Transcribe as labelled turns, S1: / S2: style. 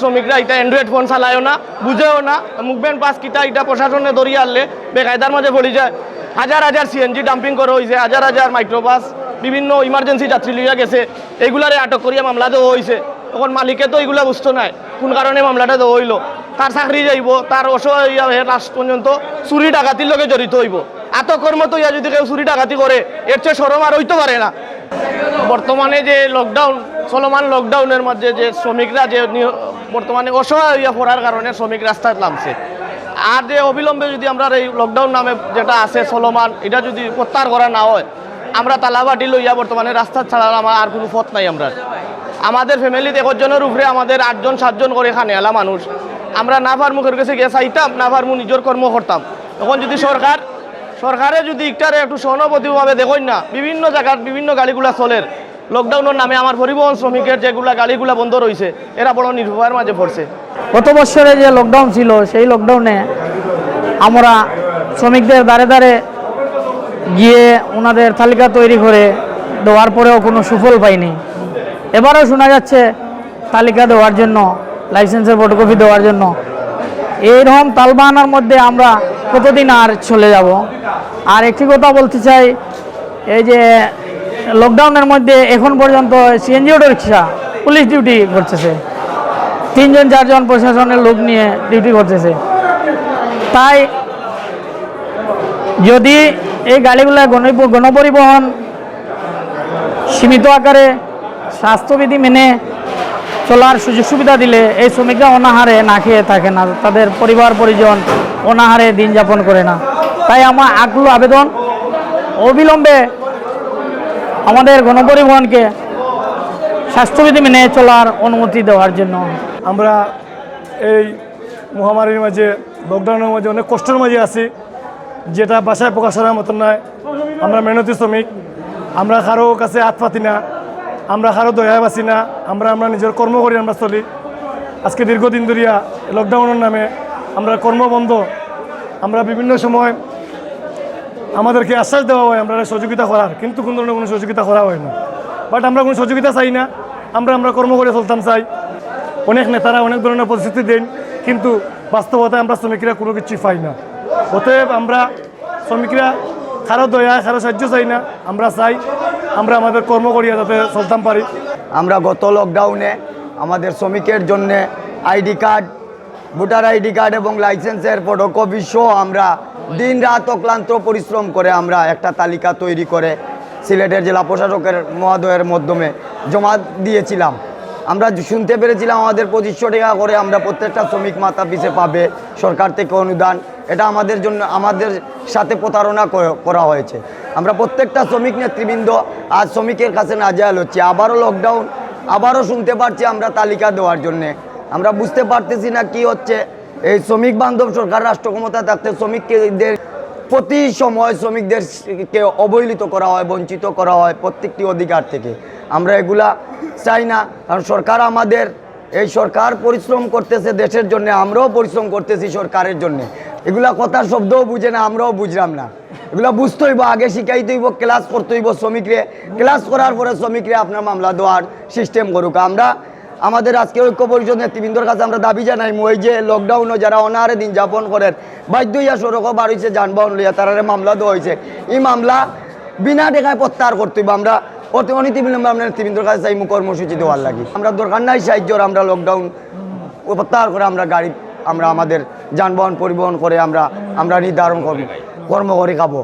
S1: শ্রমিকরা এটা Android phone চালায়ও না, বুঝেও না, মুভমেন্ট পাস কিটা এটা প্রশাসনে ধরিয়ে আনলে বেকায়দার মাঝে পড়ে যায়। হাজার হাজার সিএনজি ডাম্পিং করা হয়েছে, হাজার হাজার মাইক্রোবাস বিভিন্ন ইমার্জেন্সি যাত্রী লইয়া গেছে, এইগুলারে আটক করিয়া মামলা দেওয়া হয়েছে। তখন মালিকে তো এইগুলা বুঝতো নাই কোন কারণে মামলাটা দেওয়া হইল। তার চাকরি যাইব, তার অসহায় লাস্ট পর্যন্ত চুরি ডাকাতির লগে জড়িত হইব। আতকর মতো ইয়া যদি কেউ চুরি ডাকাতি করে এর চেয়ে সরম আর হইতে পারে না। বর্তমানে যে লকডাউন চলমান, লকডাউনের মধ্যে যে শ্রমিকরা যে বর্তমানে অসহায় হইয়া পড়ার কারণে শ্রমিক রাস্তায় নামছে। আর যে অবিলম্বে যদি আমরা এই লকডাউন নামে যেটা আছে চলমান, এটা যদি প্রত্যাহার করা না হয়, আমরা তালাবাটি লইয়া বর্তমানে রাস্তা ছাড়া আমার আর কোনো পথ নাই। আমাদের ফ্যামিলিতে একজনের উপরে আমাদের 8জন 7জন করে খানে আলা মানুষ। আমরা না পার মুখের কাছে গিয়ে চাইতাম, না পারমু নিজের কর্ম করতাম। তখন যদি সরকারে যদি একটারে একটু সহানুভূতিভাবে দেখুন না, বিভিন্ন জায়গার বিভিন্ন গাড়িগুলা চলের লকডাউনের নামে আমার পরিবহন শ্রমিকের যেগুলা গাড়িগুলা বন্ধ রয়েছে, এরা বড় নির্ভয়ের মাঝে পড়ছে।
S2: গত বছরে যে লকডাউন ছিল সেই লকডাউনে আমরা শ্রমিকদের দ্বারে দ্বারে গিয়ে ওনাদের তালিকা তৈরি করে দেওয়ার পরেও কোনো সুফল পাইনি। এবারও শোনা যাচ্ছে তালিকা দেওয়ার জন্য, লাইসেন্সের ফটোকপি দেওয়ার জন্য। এইরকম তালবাহানার মধ্যে আমরা কতদিন আর চলে যাব। আর একটি কথা বলতে চাই, এই যে লকডাউনের মধ্যে এখন পর্যন্ত CNG auto rickshaw police duty করতেছে, 3জন 4জন প্রশাসনের লোক নিয়ে ডিউটি করতেছে। তাই যদি এই গাড়িগুলো গণপরিবহন সীমিত আকারে স্বাস্থ্যবিধি মেনে চলার সুযোগ সুবিধা দিলে এই শ্রমিকরা অনাহারে না খেয়ে থাকে না, তাদের পরিবার পরিজন অনাহারে দিন যাপন করে না। তাই আমার আকুল আবেদন, অবিলম্বে আমাদের গণপরিবহনকে স্বাস্থ্যবিধি মেনে চলার অনুমতি দেওয়ার জন্য।
S3: আমরা এই মহামারীর মাঝে, লকডাউনের মাঝে অনেক কষ্টের মাঝে আছি, যেটা বাসায় প্রকাশ করার মতন নয়। আমরা মেহনতি শ্রমিক, আমরা কারো কাছে হাত পাতি না, আমরা কারো দয়া বাসি না, আমরা নিজের কর্ম করি, আমরা চলি। আজকে দীর্ঘদিন ধরিয়া লকডাউনের নামে আমরা কর্মবন্ধ। আমরা বিভিন্ন সময় আমাদেরকে আশ্বাস দেওয়া হয় আমরা সহযোগিতা করার, কিন্তু কোনো ধরনের কোনো সহযোগিতা করা হয় না। বাট আমরা কোনো সহযোগিতা চাই না, আমরা কর্ম করে চলতাম চাই। অনেক নেতারা অনেক ধরনের পরিস্থিতি দেন, কিন্তু বাস্তবতায় আমরা শ্রমিকরা কোনো কিছুই পাই না। অতএব আমরা শ্রমিকরা কারো দয়া কারো সাহায্য চাই না, আমরা চাই আমরা আমাদের কর্ম করিয়া যাতে চলতাম পারি।
S4: আমরা গত লকডাউনে আমাদের শ্রমিকের জন্য ID card, voter ID card এবং লাইসেন্সের ফটোকপি সহ আমরা দিন রাত অক্লান্ত পরিশ্রম করে আমরা একটা তালিকা তৈরি করে সিলেটের জেলা প্রশাসকের মহোদয়ের মাধ্যমে জমা দিয়েছিলাম। আমরা শুনতে পেরেছিলাম আমাদের 2500 টাকা করে আমরা প্রত্যেকটা শ্রমিক মাথা পিছে পাবে সরকার থেকে অনুদান। এটা আমাদের জন্য আমাদের সাথে প্রতারণা করা হয়েছে। আমরা প্রত্যেকটা শ্রমিক নেতৃবৃন্দ আজ শ্রমিকের কাছে নাজেহাল হচ্ছে। আবারও লকডাউন, আবারও শুনতে পারছি আমরা তালিকা দেওয়ার জন্যে। আমরা বুঝতে পারতেছি না কি হচ্ছে। এই শ্রমিক বান্ধব সরকার রাষ্ট্র ক্ষমতা থাকতে শ্রমিকদের প্রতি সময় শ্রমিকদেরকে অবহেলিত করা হয়, বঞ্চিত করা হয় প্রত্যেকটি অধিকার থেকে। আমরা এগুলা চাই না, কারণ সরকার আমাদের, এই সরকার পরিশ্রম করতেছে দেশের জন্য, আমরাও পরিশ্রম করতেছি সরকারের জন্য। এগুলা কথার শব্দও বুঝে না, আমরাও বুঝলাম না। এগুলা বুঝতে হইব, আগে শিখাইতে হইব, ক্লাস করতে হইব শ্রমিকরে, ক্লাস করার পরে শ্রমিকরে আপনার মামলা দেওয়ার সিস্টেম করুক। আমরা আমাদের আজকে ঐক্য পরিষদ নেতৃবৃন্দর কাছে আমরা দাবি জানাই, ওই যে লকডাউনও যারা অনাহারে দিন যাপন করেন, বাধ্য হইয়া সড়কও বার হয়েছে, যানবাহন লইয়া তারা মামলা দেওয়া হয়েছে, এই মামলা বিনা টাকায় প্রত্যাহার করতে হইব। আমরা অনীতি বিলম্বে আমরা নেতৃবৃন্দর কাছে চাই কর্মসূচি দেওয়ার লাগি। আমরা দরকার নাই সাহায্যর, আমরা লকডাউন প্রত্যাহার করে আমরা গাড়ি, আমরা আমাদের যানবাহন পরিবহন করে আমরা নির্ধারণ কর্ম করে খাবো।